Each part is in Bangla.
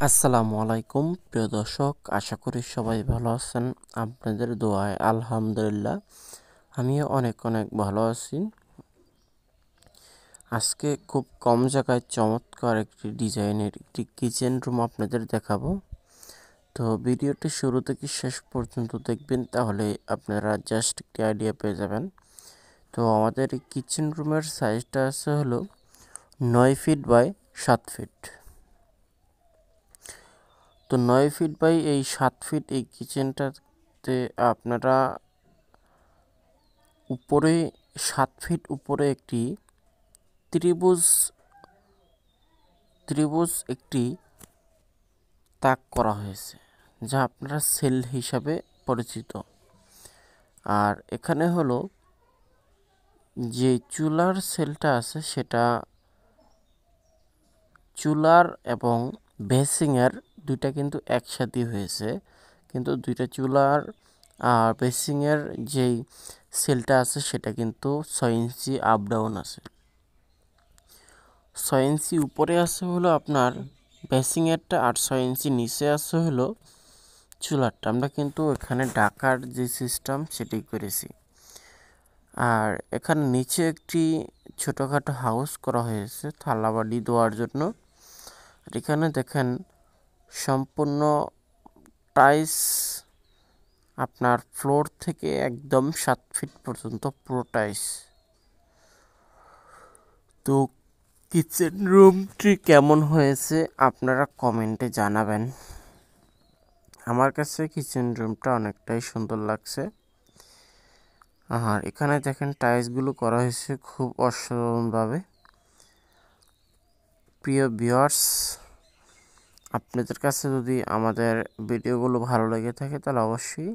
আসসালামু আলাইকুম প্রিয় দর্শক, আশা করি সবাই ভালো আছেন। আপনাদের দোয়ায় আলহামদুলিল্লাহ আমিও অনেক অনেক ভালো আছি। আজকে খুব কম জায়গায় চমৎকার একটি ডিজাইনের একটি কিচেন রুম আপনাদের দেখাবো। তো ভিডিওটি শুরু থেকে শেষ পর্যন্ত দেখবেন, তাহলে আপনারা জাস্ট একটি আইডিয়া পেয়ে যাবেন। তো আমাদের এই কিচেন রুমের সাইজটা আছে হলো 9 ফিট বাই 7 ফিট। তো 9 ফিট বাই এই 7 ফিট এই কিচেনটাতে আপনারা উপরে 7 ফিট উপরে একটি ত্রিভুজ একটি তাক করা হয়েছে, যা আপনারা সেল হিসাবে পরিচিত। আর এখানে হলো যে চুলার সেলটা আছে, সেটা চুলার এবং বেসিংয়ের দুইটা কিন্তু একসাথে হয়েছে, কিন্তু দুইটা চুলার আর বেসিংয়ের যেই সেলটা আছে সেটা কিন্তু 6 ইঞ্চি আপ ডাউন আছে। 6 ইঞ্চি উপরে আছে হলো আপনার বেসিংয়েরটা, আর 6 ইঞ্চি নিচে আছে হলো চুলারটা। আমরা কিন্তু এখানে ঢাকার যে সিস্টেম সেটাই করেছি। আর এখানে নিচে একটি ছোটোখাটো হাউস করা হয়েছে থালাবাড়ি দেওয়ার জন্য। আর এখানে দেখেন সম্পূর্ণ টাইলস, আপনার ফ্লোর থেকে একদম 7 ফিট পর্যন্ত পুরো টাইলস। তো কিচেন রুমটি কেমন হয়েছে আপনারা কমেন্টে জানাবেন। আমার কাছে কিচেন রুমটা অনেকটাই সুন্দর লাগছে। আর এখানে দেখেন টাইলসগুলো করা হয়েছে খুব অসাধারণভাবে। প্রিয় ভিউয়ার্স, আপনাদের কাছে যদি আমাদের ভিডিওগুলো ভালো লেগে থাকে তাহলে অবশ্যই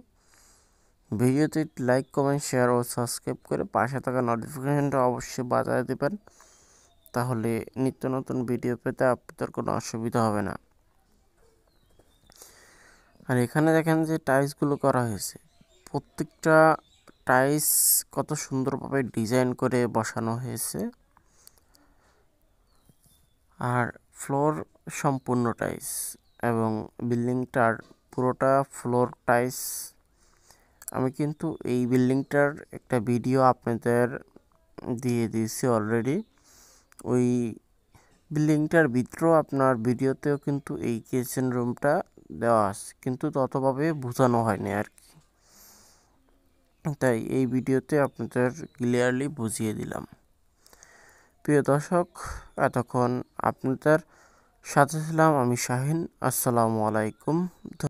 ভিডিওতে লাইক, কমেন্ট, শেয়ার ও সাবস্ক্রাইব করে পাশে থাকা নোটিফিকেশনটা অবশ্যই বাজায় দেবেন। তাহলে নিত্য নতুন ভিডিও পেতে আপনাদের কোনো অসুবিধা হবে না। আর এখানে দেখেন যে টাইলসগুলো করা হয়েছে, প্রত্যেকটা টাইলস কত সুন্দরভাবে ডিজাইন করে বসানো হয়েছে। আর ফ্লোর সম্পূর্ণ টাইলস এবং বিল্ডিংটার পুরোটা ফ্লোর টাইলস। আমি কিন্তু এই বিল্ডিংটার একটা ভিডিও আপনাদের দিয়ে দিয়েছি অলরেডি। ওই বিল্ডিংটার ভিতরেও আপনার ভিডিওতেও কিন্তু এই কিচেন রুমটা দেওয়া আছে, কিন্তু ততভাবে বোঝানো হয়নি আর কি। তাই এই ভিডিওতে আপনাদের ক্লিয়ারলি বুঝিয়ে দিলাম। প্রিয় দর্শক, এতক্ষণ আপনাদের সাথে ছিলাম আমি শাহিন। আসসালামু আলাইকুম।